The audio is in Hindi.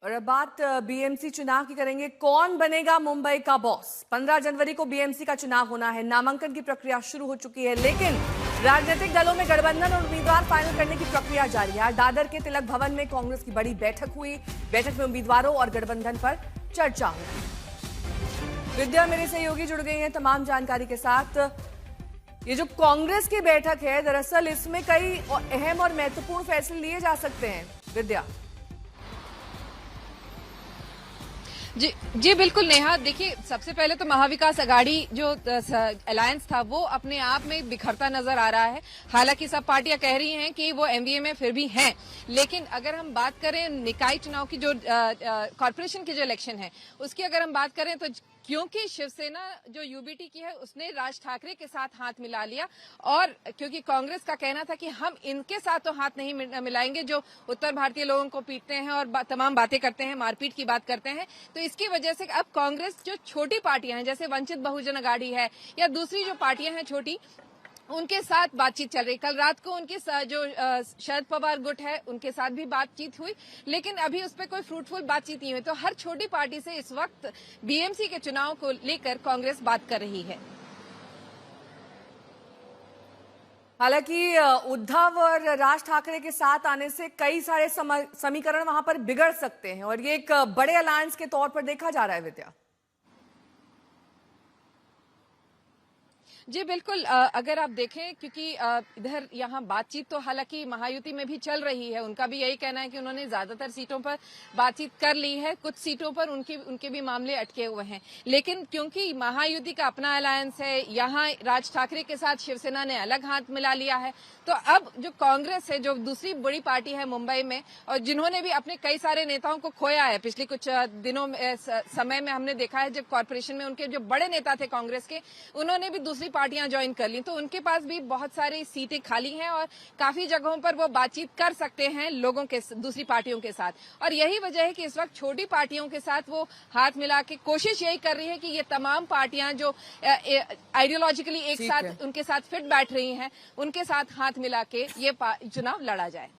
और अब बात बीएमसी चुनाव की करेंगे। कौन बनेगा मुंबई का बॉस? 15 जनवरी को बीएमसी का चुनाव होना है। नामांकन की प्रक्रिया शुरू हो चुकी है, लेकिन राजनीतिक दलों में गठबंधन और उम्मीदवार फाइनल करने की प्रक्रिया जारी है। दादर के तिलक भवन में कांग्रेस की बड़ी बैठक हुई। बैठक में उम्मीदवारों और गठबंधन पर चर्चा हुई। विद्या मेरे सहयोगी जुड़ गई हैं तमाम जानकारी के साथ। ये जो कांग्रेस की बैठक है, दरअसल इसमें कई अहम और महत्वपूर्ण फैसले लिए जा सकते हैं। विद्या जी बिल्कुल नेहा, देखिए सबसे पहले तो महाविकास अघाड़ी जो अलायंस था वो अपने आप में बिखरता नजर आ रहा है। हालांकि सब पार्टियां कह रही हैं कि वो एमवीए में फिर भी हैं, लेकिन अगर हम बात करें निकाय चुनाव की, जो कॉर्पोरेशन की जो इलेक्शन है उसकी अगर हम बात करें, तो क्योंकि शिवसेना जो यूबीटी की है उसने राज ठाकरे के साथ हाथ मिला लिया, और क्योंकि कांग्रेस का कहना था कि हम इनके साथ तो हाथ नहीं मिलाएंगे जो उत्तर भारतीय लोगों को पीटते हैं और तमाम बातें करते हैं, मारपीट की बात करते हैं, तो इसकी वजह से अब कांग्रेस जो छोटी पार्टियां हैं जैसे वंचित बहुजन अघाड़ी है या दूसरी जो पार्टियां हैं छोटी, उनके साथ बातचीत चल रही। कल रात को उनके जो शरद पवार गुट है उनके साथ भी बातचीत हुई, लेकिन अभी उस पर कोई फ्रूटफुल बातचीत नहीं हुई। तो हर छोटी पार्टी से इस वक्त बीएमसी के चुनाव को लेकर कांग्रेस बात कर रही है। हालांकि उद्धव और राज ठाकरे के साथ आने से कई सारे समीकरण वहां पर बिगड़ सकते हैं, और ये एक बड़े अलायंस के तौर पर देखा जा रहा है। विद्या जी बिल्कुल, अगर आप देखें, क्योंकि इधर यहाँ बातचीत तो हालांकि महायुति में भी चल रही है, उनका भी यही कहना है कि उन्होंने ज्यादातर सीटों पर बातचीत कर ली है, कुछ सीटों पर उनके भी मामले अटके हुए हैं, लेकिन क्योंकि महायुति का अपना अलायंस है, यहाँ राज ठाकरे के साथ शिवसेना ने अलग हाथ मिला लिया है, तो अब जो कांग्रेस है, जो दूसरी बड़ी पार्टी है मुंबई में, और जिन्होंने भी अपने कई सारे नेताओं को खोया है पिछले कुछ दिनों में, समय में हमने देखा है जब कॉर्पोरेशन में उनके जो बड़े नेता थे कांग्रेस के, उन्होंने भी दूसरी पार्टियां ज्वाइन कर ली, तो उनके पास भी बहुत सारी सीटें खाली हैं और काफी जगहों पर वो बातचीत कर सकते हैं लोगों के, दूसरी पार्टियों के साथ। और यही वजह है कि इस वक्त छोटी पार्टियों के साथ वो हाथ मिला के कोशिश यही कर रही है कि ये तमाम पार्टियां जो आइडियोलॉजिकली एक साथ उनके साथ फिट बैठ रही हैं, उनके साथ हाथ मिला के ये चुनाव लड़ा जाए।